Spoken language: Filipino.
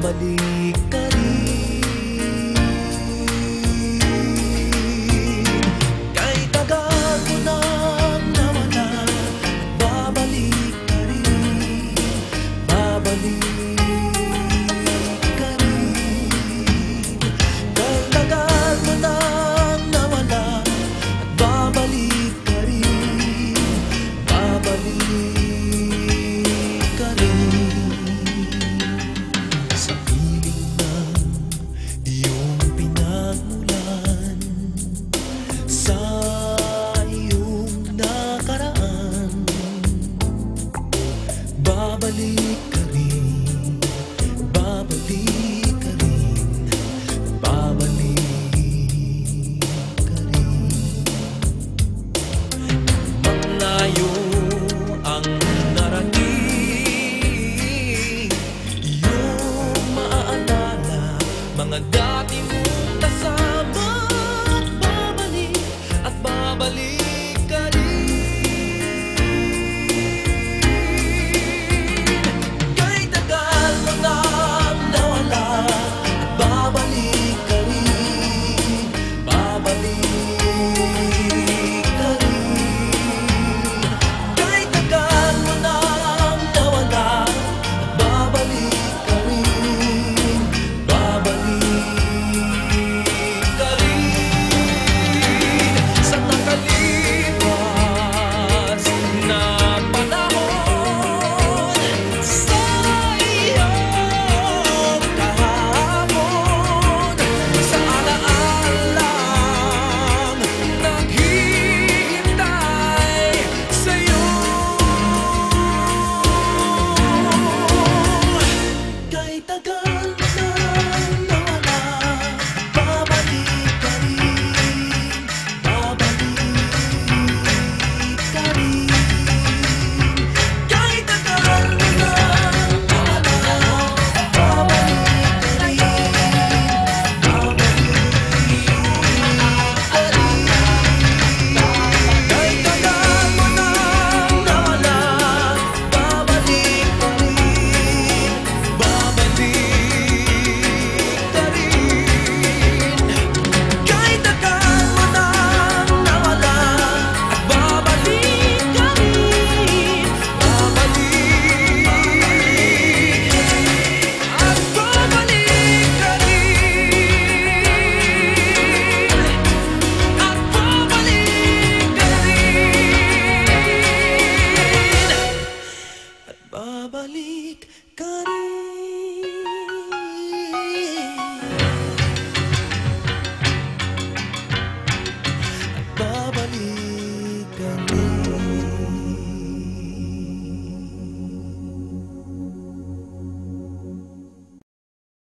babalik ka rin. Kahit tagal mo nang nawala, babalik ka rin, babalik ka rin. Kahit tagal mo nang nawala, babalik ka rin, babalik ka rin. Sa piling ng iyong pinagmulan, sa iyong nakaraan, babalik ka rin, babalik ka rin, babalik ka rin. Malayo ang narating, iyong maaalala mga dati